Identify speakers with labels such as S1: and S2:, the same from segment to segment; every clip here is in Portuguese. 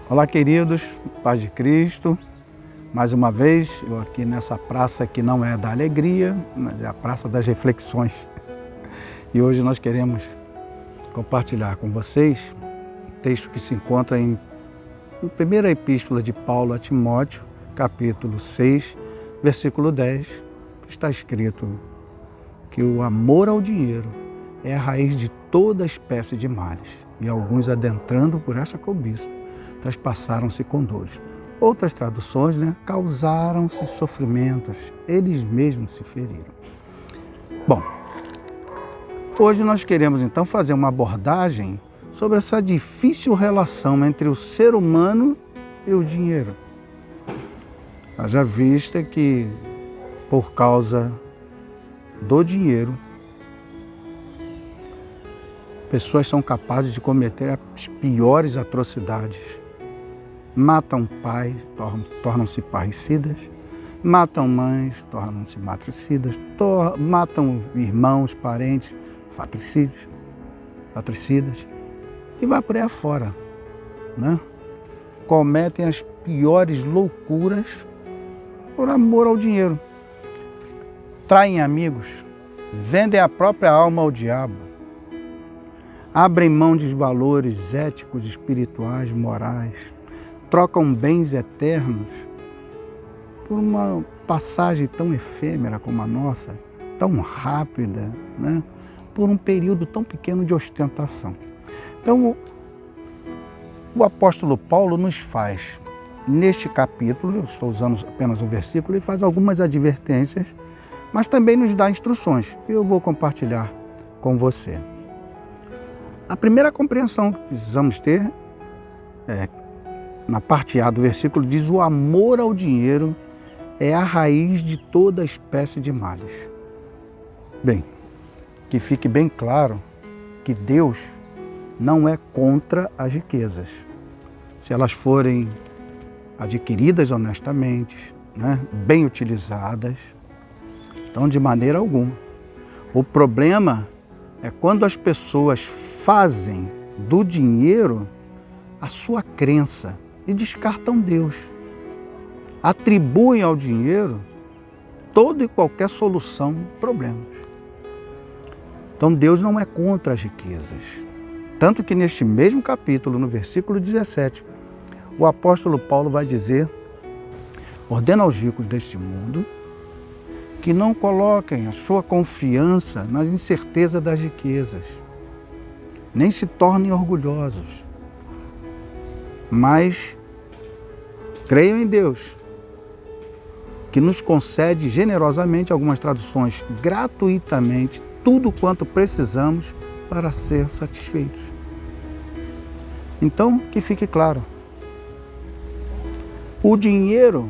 S1: Olá, queridos, paz de Cristo. Mais uma vez, eu aqui nessa praça que não é da alegria, mas é a praça das reflexões. E hoje nós queremos compartilhar com vocês um texto que se encontra em primeira epístola de Paulo a Timóteo, capítulo 6, versículo 10, que está escrito que o amor ao dinheiro é a raiz de toda espécie de males, e alguns adentrando por essa cobiça, traspassaram-se com dores. Outras traduções, causaram-se sofrimentos, eles mesmos se feriram. Bom, hoje nós queremos então fazer uma abordagem sobre essa difícil relação entre o ser humano e o dinheiro. Haja vista que, por causa do dinheiro, pessoas são capazes de cometer as piores atrocidades. Matam pais, tornam-se parricidas, matam mães, tornam-se matricidas, matam irmãos, parentes, patricidas, e vai por aí afora, Cometem as piores loucuras por amor ao dinheiro. Traem amigos, vendem a própria alma ao diabo, abrem mão de valores éticos, espirituais, morais, trocam bens eternos por uma passagem tão efêmera como a nossa, tão rápida, por um período tão pequeno de ostentação. Então, o apóstolo Paulo nos faz, neste capítulo, eu estou usando apenas um versículo, ele faz algumas advertências, mas também nos dá instruções, que eu vou compartilhar com você. A primeira compreensão que precisamos ter é, na parte A do versículo, diz: o amor ao dinheiro é a raiz de toda espécie de males. Bem, que fique bem claro que Deus não é contra as riquezas, se elas forem adquiridas honestamente, bem utilizadas, então de maneira alguma. O problema é quando as pessoas fazem do dinheiro a sua crença e descartam Deus. Atribuem ao dinheiro toda e qualquer solução de problemas. Então Deus não é contra as riquezas. Tanto que neste mesmo capítulo, no versículo 17, o apóstolo Paulo vai dizer: ordena aos ricos deste mundo que não coloquem a sua confiança na incerteza das riquezas, nem se tornem orgulhosos, mas creiam em Deus, que nos concede generosamente, algumas traduções, gratuitamente, tudo quanto precisamos para ser satisfeitos. Então, que fique claro, o dinheiro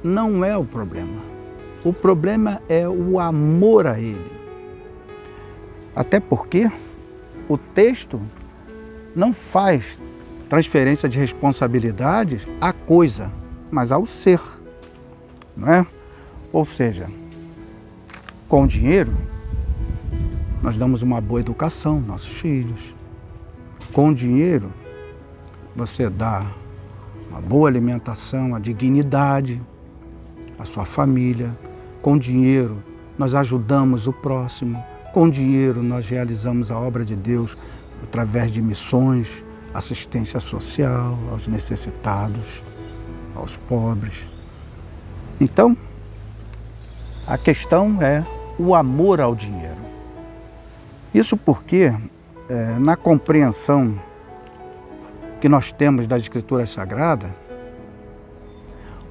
S1: não é o problema é o amor a ele. Até porque o texto não faz transferência de responsabilidades à coisa, mas ao ser, Ou seja, com o dinheiro, nós damos uma boa educação aos nossos filhos. Com o dinheiro, você dá uma boa alimentação, a dignidade à sua família. Com o dinheiro, nós ajudamos o próximo. Com o dinheiro, nós realizamos a obra de Deus através de missões, assistência social aos necessitados, aos pobres. Então, a questão é o amor ao dinheiro. Isso porque, na compreensão que nós temos das Escrituras Sagradas,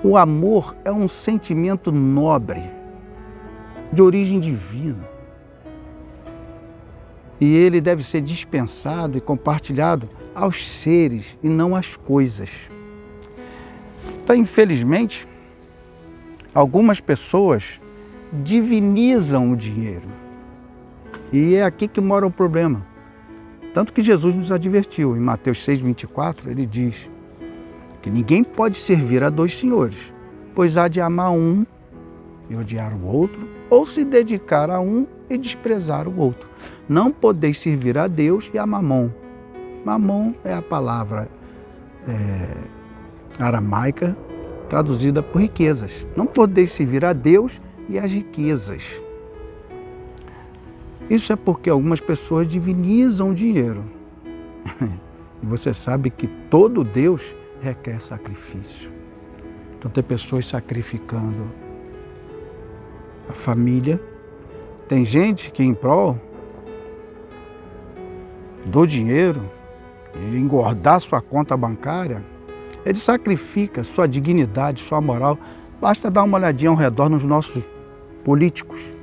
S1: o amor é um sentimento nobre, de origem divina. E ele deve ser dispensado e compartilhado aos seres e não às coisas. Então, infelizmente, algumas pessoas divinizam o dinheiro. E é aqui que mora o problema. Tanto que Jesus nos advertiu, em Mateus 6,24, ele diz que ninguém pode servir a dois senhores, pois há de amar um e odiar o outro, ou se dedicar a um e desprezar o outro. Não podeis servir a Deus e a Mamon. Mamon é a palavra aramaica, traduzida por riquezas. Não podeis servir a Deus e as riquezas. Isso é porque algumas pessoas divinizam o dinheiro. E você sabe que todo Deus requer sacrifício. Então tem pessoas sacrificando a família. Tem gente que em prol do dinheiro, de engordar sua conta bancária, ele sacrifica sua dignidade, sua moral. Basta dar uma olhadinha ao redor nos nossos políticos.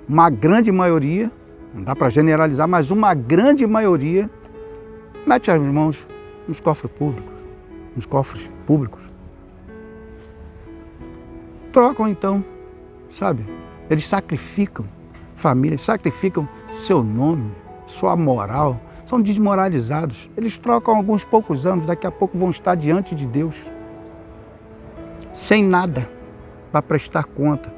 S1: Uma grande maioria, não dá para generalizar, mas uma grande maioria mete as mãos nos cofres públicos. Trocam então, sabe? Eles sacrificam famílias, sacrificam seu nome, sua moral, são desmoralizados. Eles trocam alguns poucos anos, daqui a pouco vão estar diante de Deus, sem nada para prestar conta.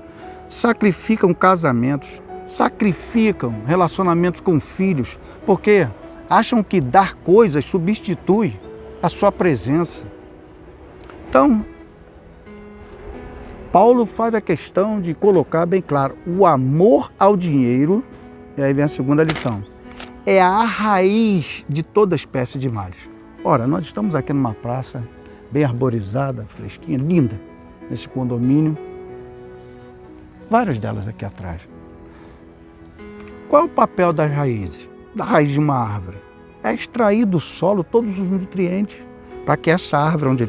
S1: Sacrificam casamentos, sacrificam relacionamentos com filhos, porque acham que dar coisas substitui a sua presença. Então, Paulo faz a questão de colocar bem claro, o amor ao dinheiro, e aí vem a segunda lição, é a raiz de toda espécie de males. Ora, nós estamos aqui numa praça bem arborizada, fresquinha, linda, nesse condomínio, várias delas aqui atrás. Qual é o papel das raízes? Da raiz de uma árvore? É extrair do solo todos os nutrientes para que essa árvore onde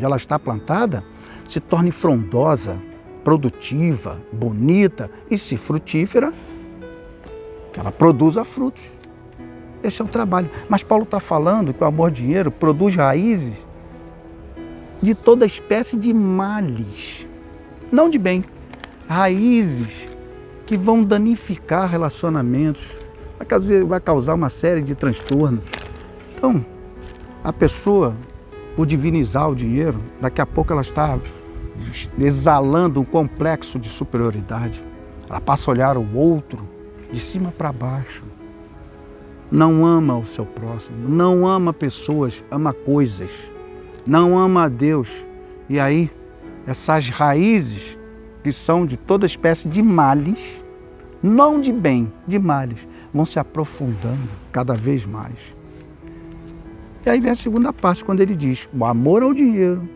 S1: ela está plantada, se torne frondosa, produtiva, bonita e, se frutífera, que ela produza frutos. Esse é o trabalho. Mas Paulo está falando que o amor ao dinheiro produz raízes de toda espécie de males, não de bem. Raízes que vão danificar relacionamentos, vai causar uma série de transtornos. Então, a pessoa, por divinizar o dinheiro, daqui a pouco ela está exalando um complexo de superioridade. Ela passa a olhar o outro de cima para baixo. Não ama o seu próximo, não ama pessoas, ama coisas. Não ama a Deus. E aí, essas raízes que são de toda espécie de males, não de bem, de males, vão se aprofundando cada vez mais. E aí vem a segunda parte, quando ele diz, o amor ao dinheiro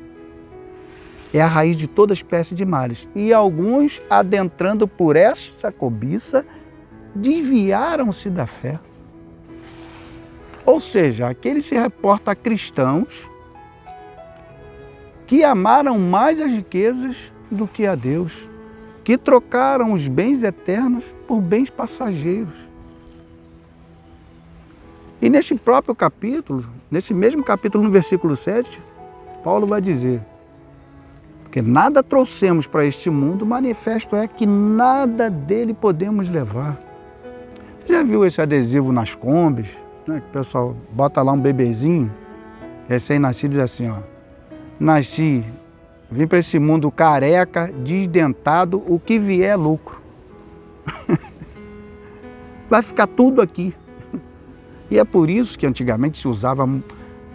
S1: é a raiz de toda espécie de males. E alguns, adentrando por essa cobiça, desviaram-se da fé. Ou seja, aqui ele se reporta a cristãos que amaram mais as riquezas do que a Deus, que trocaram os bens eternos por bens passageiros. E neste próprio capítulo, nesse mesmo capítulo, no versículo 7, Paulo vai dizer, porque nada trouxemos para este mundo, manifesto é que nada dele podemos levar. Já viu esse adesivo nas Kombis, né? Que o pessoal bota lá um bebezinho, recém-nascido, diz assim, ó, nasci, vim para esse mundo careca, desdentado, o que vier é lucro. Vai ficar tudo aqui. E é por isso que antigamente se usava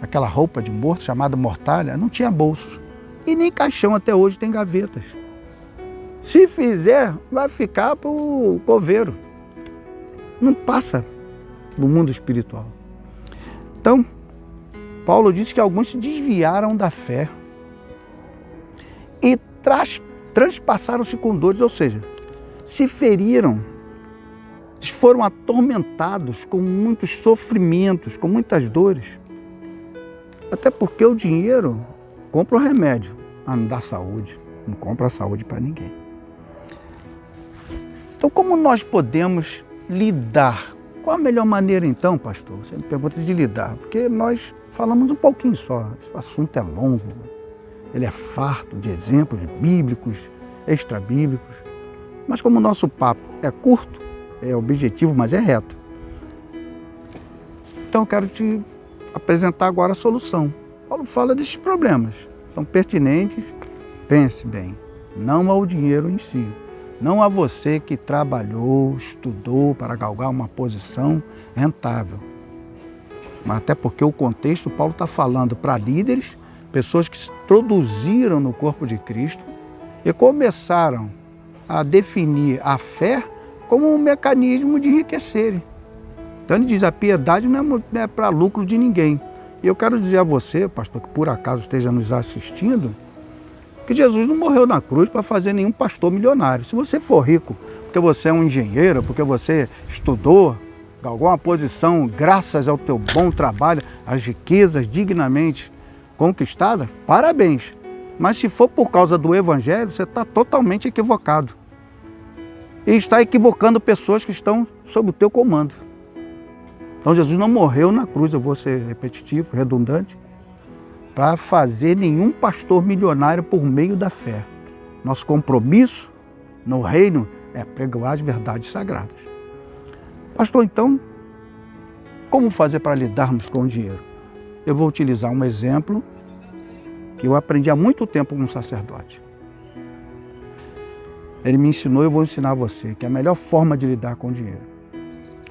S1: aquela roupa de morto chamada mortalha, não tinha bolsos. E nem caixão até hoje tem gavetas. Se fizer, vai ficar para o coveiro. Não passa no mundo espiritual. Então, Paulo disse que alguns se desviaram da fé e transpassaram-se com dores, ou seja, se feriram, foram atormentados com muitos sofrimentos, com muitas dores. Até porque o dinheiro compra o remédio, mas não dá saúde, não compra a saúde para ninguém. Então, como nós podemos lidar? Qual a melhor maneira então, pastor? Você me pergunta de lidar, porque nós falamos um pouquinho só, esse assunto é longo, ele é farto de exemplos bíblicos, extrabíblicos, mas como o nosso papo é curto, é objetivo, mas é reto, então eu quero te apresentar agora a solução. Paulo fala desses problemas, são pertinentes, pense bem, não ao dinheiro em si, não a você que trabalhou, estudou para galgar uma posição rentável. Mas até porque o contexto, Paulo está falando para líderes, pessoas que se introduziram no corpo de Cristo e começaram a definir a fé como um mecanismo de enriquecerem. Então ele diz, a piedade não é para lucro de ninguém. E eu quero dizer a você, pastor, que por acaso esteja nos assistindo, que Jesus não morreu na cruz para fazer nenhum pastor milionário. Se você for rico porque você é um engenheiro, porque você estudou, galgou uma posição graças ao teu bom trabalho, às riquezas dignamente conquistadas, parabéns. Mas se for por causa do Evangelho, você está totalmente equivocado. E está equivocando pessoas que estão sob o teu comando. Então Jesus não morreu na cruz, eu vou ser repetitivo, redundante, para fazer nenhum pastor milionário por meio da fé. Nosso compromisso no reino é pregar as verdades sagradas. Pastor, então, como fazer para lidarmos com o dinheiro? Eu vou utilizar um exemplo que eu aprendi há muito tempo com um sacerdote. Ele me ensinou e eu vou ensinar a você que a melhor forma de lidar com o dinheiro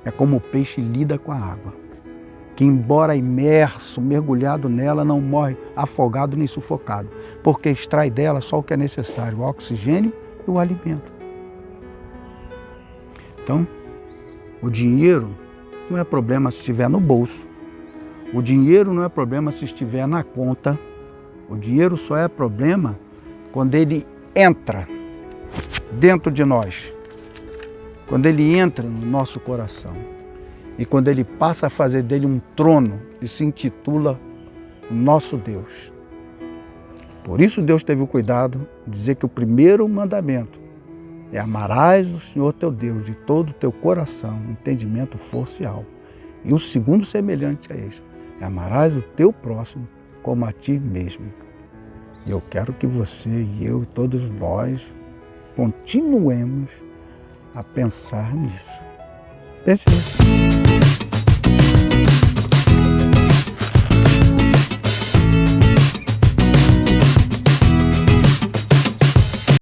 S1: é como o peixe lida com a água. Que embora imerso, mergulhado nela, não morre afogado nem sufocado, porque extrai dela só o que é necessário, o oxigênio e o alimento. Então, o dinheiro não é problema se estiver no bolso. O dinheiro não é problema se estiver na conta. O dinheiro só é problema quando ele entra dentro de nós, quando ele entra no nosso coração e quando ele passa a fazer dele um trono e se intitula nosso Deus. Por isso Deus teve o cuidado de dizer que o primeiro mandamento é amarás o Senhor teu Deus de todo o teu coração, entendimento, força e alma. E o segundo semelhante a este é amarás o teu próximo como a ti mesmo. E eu quero que você e eu e todos nós continuemos a pensar nisso. Pense nisso.